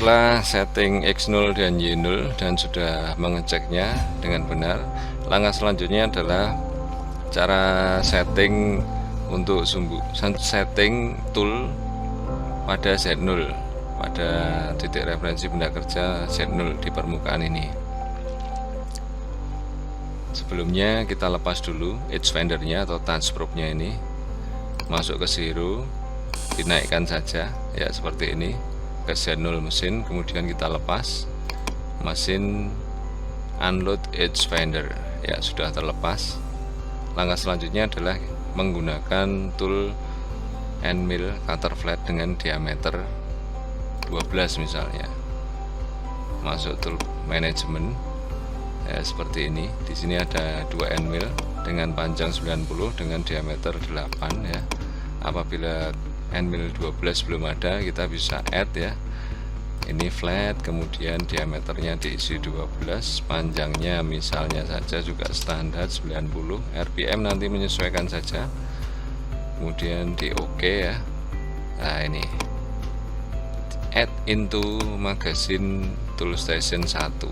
Setelah setting X0 dan Y0 dan sudah mengeceknya dengan benar, langkah selanjutnya adalah cara setting untuk setting tool pada Z0, pada titik referensi benda kerja Z0 di permukaan ini. Sebelumnya kita lepas dulu edge fendernya atau touch probe-nya ini, masuk ke zero, dinaikkan saja ya seperti ini ke Z0 mesin, kemudian kita lepas mesin, unload edge fender ya, sudah terlepas. Langkah selanjutnya adalah menggunakan tool end mill cutter flat dengan diameter 12 misalnya, masuk tool management ya seperti ini. Di sini ada dua end mill dengan panjang 90 dengan diameter 8 ya. Apabila end mill 12 belum ada, kita bisa add ya. Ini flat, kemudian diameternya diisi 12, panjangnya misalnya saja juga standar 90, RPM nanti menyesuaikan saja. Kemudian di OK ya. Nah ini add into magazine tool station 1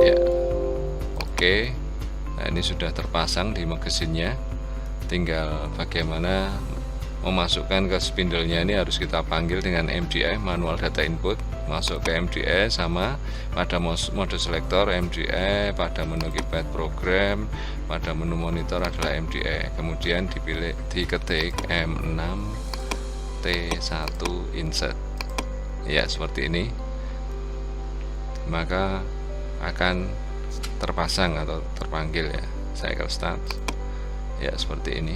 ya. Oke. Nah ini sudah terpasang di magazinnya, tinggal bagaimana memasukkan ke spindle-nya. Ini harus kita panggil dengan MDI, manual data input, masuk ke MDI, sama pada mode selektor MDI, pada menu keypad program, pada menu monitor adalah MDI, kemudian dipilih, diketik M6 T1 insert ya seperti ini, maka akan terpasang atau terpanggil ya. Cycle start ya seperti ini,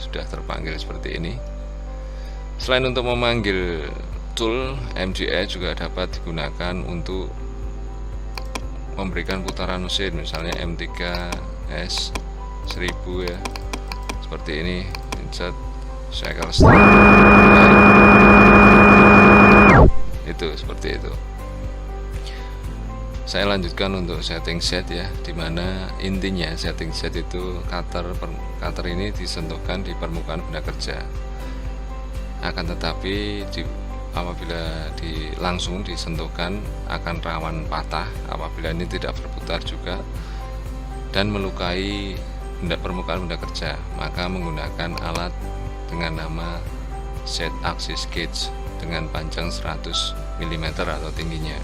sudah terpanggil seperti ini. Selain untuk memanggil tool, MDI juga dapat digunakan untuk memberikan putaran mesin, misalnya M3S 1000 ya seperti ini, insert cycle start ya. Itu seperti itu. Saya lanjutkan untuk setting set ya, dimana intinya setting set itu cutter ini disentuhkan di permukaan benda kerja. Akan tetapi apabila langsung disentuhkan akan rawan patah apabila ini tidak berputar juga dan melukai permukaan benda kerja, maka menggunakan alat dengan nama set axis gauge dengan panjang 100 mm atau tingginya.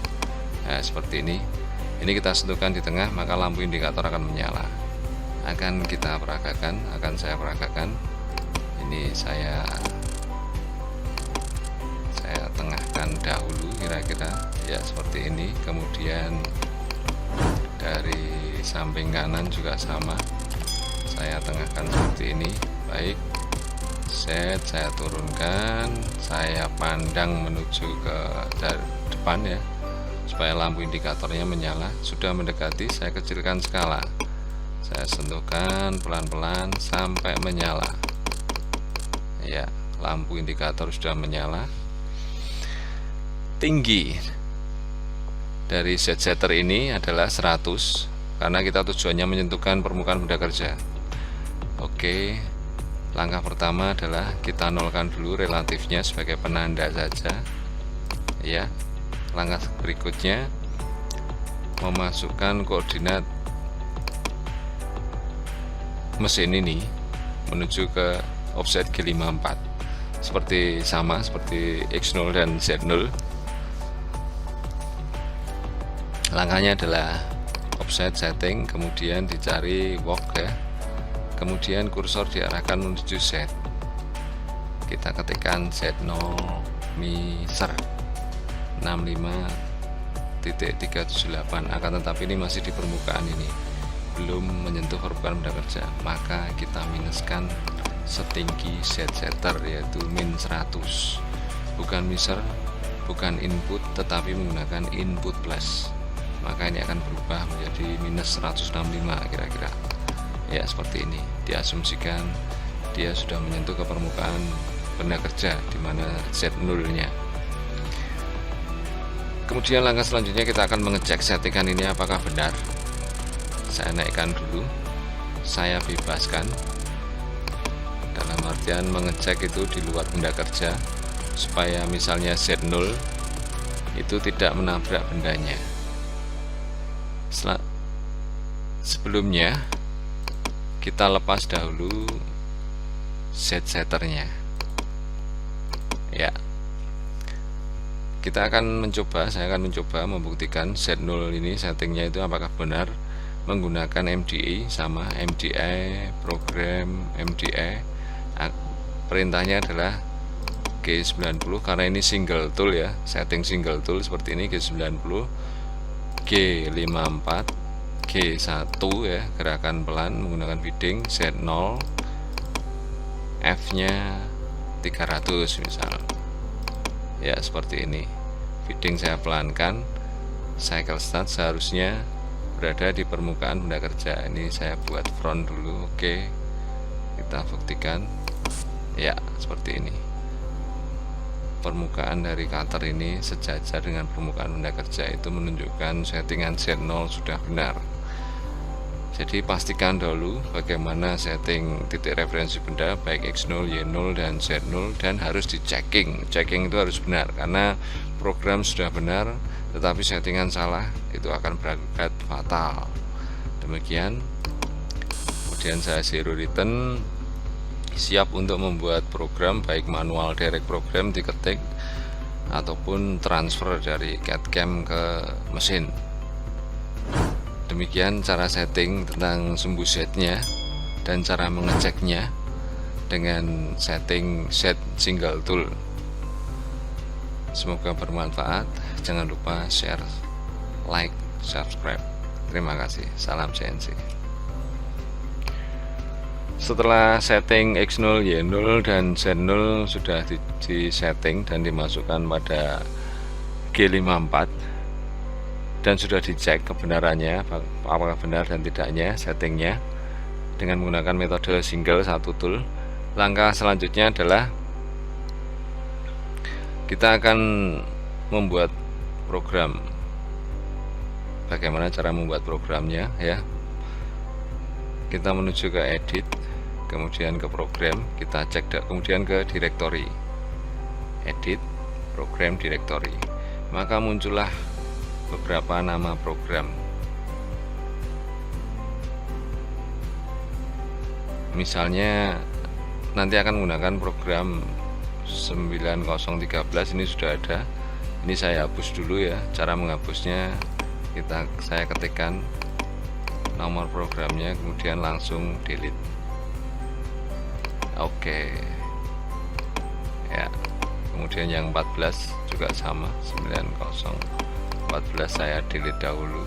Nah, seperti ini. Ini kita sentuhkan di tengah, maka lampu indikator akan menyala. Akan saya peragakan. Ini saya tengahkan dahulu kira-kira ya seperti ini. Kemudian dari samping kanan juga sama, saya tengahkan seperti ini. Baik, set, saya turunkan, saya pandang menuju ke depan ya, supaya lampu indikatornya menyala. Sudah mendekati, saya kecilkan skala, saya sentuhkan pelan-pelan sampai menyala ya. Lampu indikator sudah menyala. Tinggi dari set setter ini adalah 100 karena kita tujuannya menyentuhkan permukaan benda kerja. Oke, langkah pertama adalah kita nolkan dulu relatifnya sebagai penanda saja ya. Langkah berikutnya memasukkan koordinat mesin ini menuju ke offset G54 seperti X0 dan Z0. Langkahnya adalah offset setting, kemudian dicari walk ya, kemudian kursor diarahkan menuju set, kita ketikkan Z0 miser 65.378. akan tetapi ini masih di permukaan, ini belum menyentuh permukaan benda kerja, maka kita minuskan setinggi set setter yaitu min 100, bukan miser, bukan input, tetapi menggunakan input plus, maka ini akan berubah menjadi minus 165 kira-kira ya seperti ini. Diasumsikan dia sudah menyentuh ke permukaan benda kerja di mana Z0 nya. Kemudian langkah selanjutnya kita akan mengecek settingan ini apakah benar. Saya naikkan dulu, saya bebaskan, dalam artian mengecek itu di luar benda kerja, supaya misalnya Z0 itu tidak menabrak bendanya. Sebelumnya kita lepas dahulu setternya ya. Saya akan mencoba membuktikan Z0 ini settingnya itu apakah benar menggunakan MDE sama MDE program MDE. Perintahnya adalah G90 karena ini single tool ya, setting single tool seperti ini. G90, G54, G1 ya, gerakan pelan menggunakan feeding. Z0 F nya 300 misal ya, seperti ini. Feeding saya pelankan, cycle start seharusnya berada di permukaan benda kerja. Ini saya buat front dulu. Oke, kita buktikan ya, seperti ini. Permukaan dari cutter ini sejajar dengan permukaan benda kerja, itu menunjukkan settingan Z0 sudah benar. Jadi pastikan dulu bagaimana setting titik referensi benda baik X0, Y0 dan Z0, dan harus dicekking. Checking itu harus benar karena program sudah benar tetapi settingan salah itu akan berakibat fatal. Demikian. Kemudian saya zero return, siap untuk membuat program baik manual direct program diketik ataupun transfer dari CAD/CAM ke mesin. Demikian cara setting tentang sumbu-setnya dan cara mengeceknya dengan setting set single tool. Semoga bermanfaat. Jangan lupa share, like, subscribe. Terima kasih. Salam CNC. Setelah setting X0, Y0 dan Z0 sudah di-setting dan dimasukkan pada G54 dan sudah dicek kebenarannya apakah benar dan tidaknya settingnya dengan menggunakan metode single satu tool. Langkah selanjutnya adalah kita akan membuat program. Bagaimana cara membuat programnya ya? Kita menuju ke edit, kemudian ke program, kita cek, kemudian ke directory, edit, program, directory. Maka muncullah beberapa nama program. Misalnya nanti akan menggunakan program 9013, ini sudah ada. Ini saya hapus dulu ya. Cara menghapusnya saya ketikkan nomor programnya, kemudian langsung delete. Oke ya. Kemudian yang 14 juga sama, 9014 saya delete dahulu.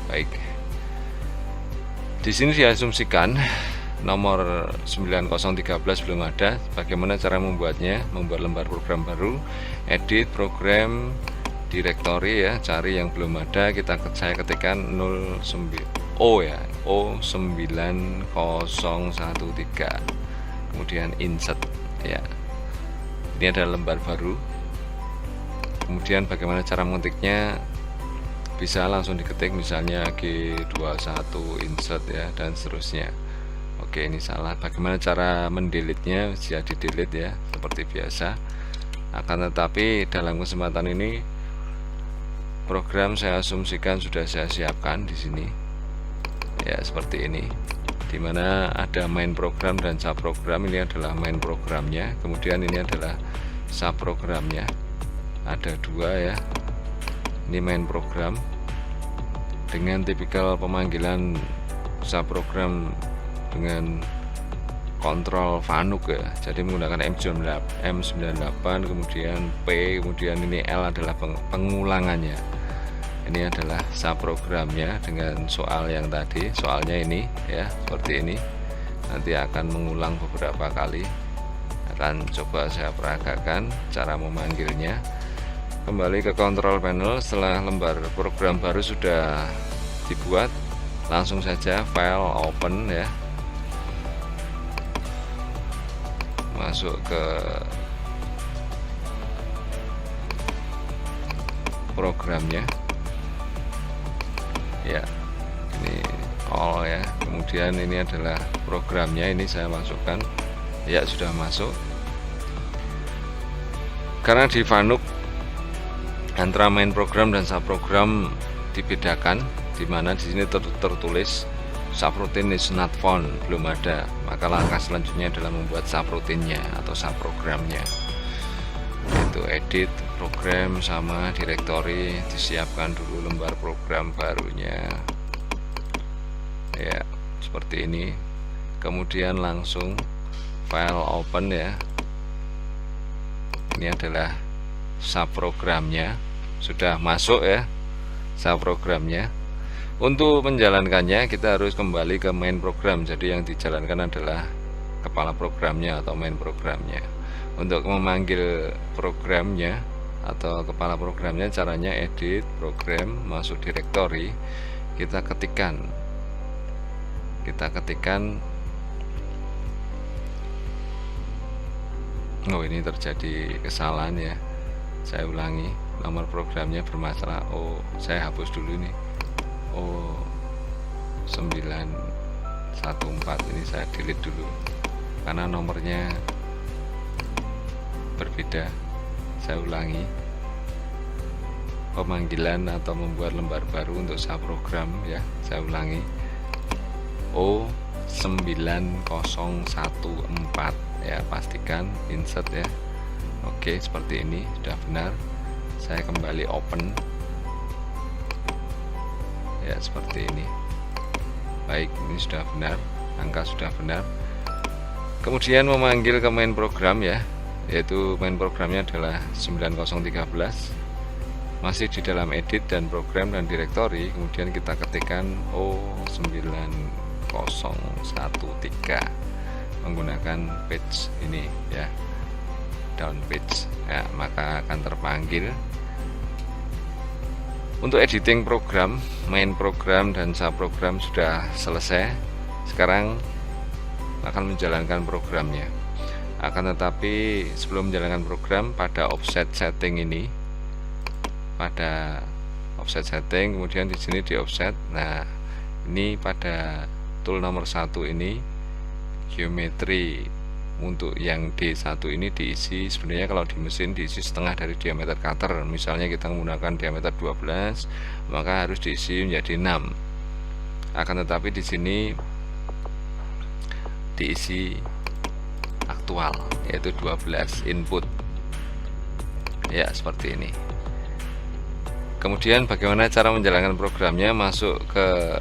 Baik, di sini diasumsikan nomor 9013 belum ada. Bagaimana cara membuatnya? Membuat lembar program baru, edit, program, directory ya, cari yang belum ada. Saya ketikkan 09 ya, O9013, kemudian insert ya. Ini adalah lembar baru. Kemudian bagaimana cara mengetiknya? Bisa langsung diketik misalnya G21 insert ya, dan seterusnya. Oke, ini salah. Bagaimana cara mendelete-nya? Bisa di delete ya, seperti biasa. Akan tetapi dalam kesempatan ini program saya asumsikan sudah saya siapkan di sini ya, seperti ini, dimana ada main program dan subprogram. Ini adalah main programnya, kemudian ini adalah subprogramnya, ada dua ya. Ini main program dengan tipikal pemanggilan subprogram dengan kontrol Fanuc ya, jadi menggunakan M98, kemudian P, kemudian ini L adalah pengulangannya. Ini adalah subprogramnya dengan soal yang tadi, soalnya ini ya, seperti ini. Nanti akan mengulang beberapa kali. Akan coba saya peragakan cara memanggilnya. Kembali ke control panel. Setelah lembar program baru sudah dibuat, langsung saja file open ya, masuk ke programnya ya, ini all ya. Kemudian ini adalah programnya, ini saya masukkan ya, sudah masuk. Karena di Fanuc Antara main program dan subprogram dibedakan, di mana di sini tertulis subroutine is not found, belum ada. Maka langkah selanjutnya adalah membuat subroutine-nya atau subprogramnya. Itu edit program sama directory, disiapkan dulu lembar program barunya. Ya, seperti ini. Kemudian langsung file open ya. Ini adalah subprogramnya, sudah masuk ya subprogramnya. Untuk menjalankannya kita harus kembali ke main program. Jadi yang dijalankan adalah kepala programnya atau main programnya. Untuk memanggil programnya atau kepala programnya, caranya edit program, masuk directory, kita ketikkan oh ini terjadi kesalahan ya, saya ulangi, nomor programnya bermasalah. Oh, saya hapus dulu nih. Oh, 914 ini saya delete dulu karena nomornya berbeda. Saya ulangi, pemanggilan atau membuat lembar baru untuk subprogram ya, saya ulangi. O9014 ya, pastikan insert ya. Oke, seperti ini sudah benar. Saya kembali open ya, seperti ini. Baik, ini sudah benar, angka sudah benar. Kemudian memanggil ke main program ya, yaitu main programnya adalah 9013. Masih di dalam edit dan program dan directory. Kemudian kita ketikkan O9013 menggunakan page ini ya, down page ya, maka akan terpanggil. Untuk editing program, main program dan subprogram sudah selesai. Sekarang akan menjalankan programnya. Akan tetapi sebelum menjalankan program, pada offset setting ini, pada offset setting, kemudian di sini di offset. Nah, ini pada tool nomor 1 ini geometri untuk yang D1 ini diisi, sebenarnya kalau di mesin diisi setengah dari diameter cutter. Misalnya kita menggunakan diameter 12, maka harus diisi menjadi 6. Akan tetapi di sini diisi aktual, yaitu 12 input ya, seperti ini. Kemudian bagaimana cara menjalankan programnya? Masuk ke,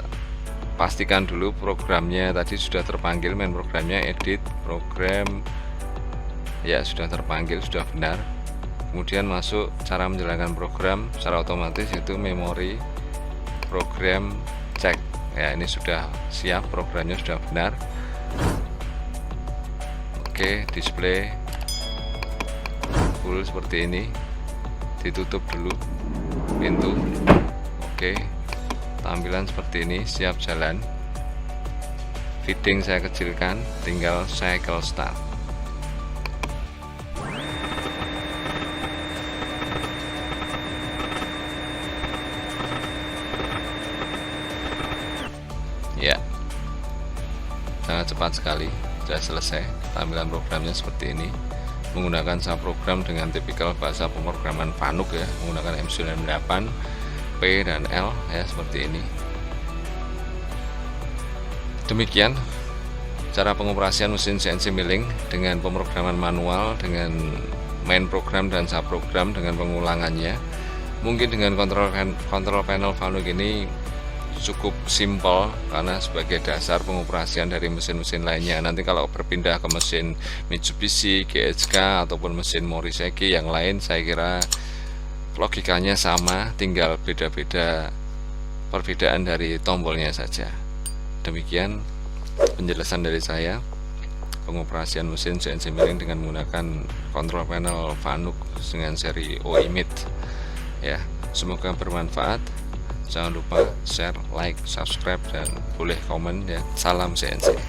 pastikan dulu programnya tadi sudah terpanggil, main programnya, edit program ya, sudah terpanggil, sudah benar. Kemudian masuk cara menjalankan program secara otomatis, yaitu memori program cek ya, ini sudah siap, programnya sudah benar. Oke, display full seperti ini, ditutup dulu pintu. Oke, tampilan seperti ini, siap jalan. Fitting saya kecilkan, tinggal cycle start. Ya, sangat cepat sekali, sudah selesai. Tampilan programnya seperti ini, menggunakan subprogram dengan tipikal bahasa pemrograman Fanuc ya, menggunakan M98, P dan L ya, seperti ini. Demikian cara pengoperasian mesin CNC milling dengan pemrograman manual, dengan main program dan subprogram dengan pengulangannya. Mungkin dengan control panel Fanuc ini cukup simpel karena sebagai dasar pengoperasian dari mesin-mesin lainnya. Nanti kalau berpindah ke mesin Mitsubishi, GHK ataupun mesin Moriseki yang lain, saya kira logikanya sama, tinggal beda-beda perbedaan dari tombolnya saja. Demikian penjelasan dari saya pengoperasian mesin CNC milling dengan menggunakan control panel Fanuc dengan seri OIMIT ya. Semoga bermanfaat. Jangan lupa share, like, subscribe, dan boleh komen ya. Salam CNC.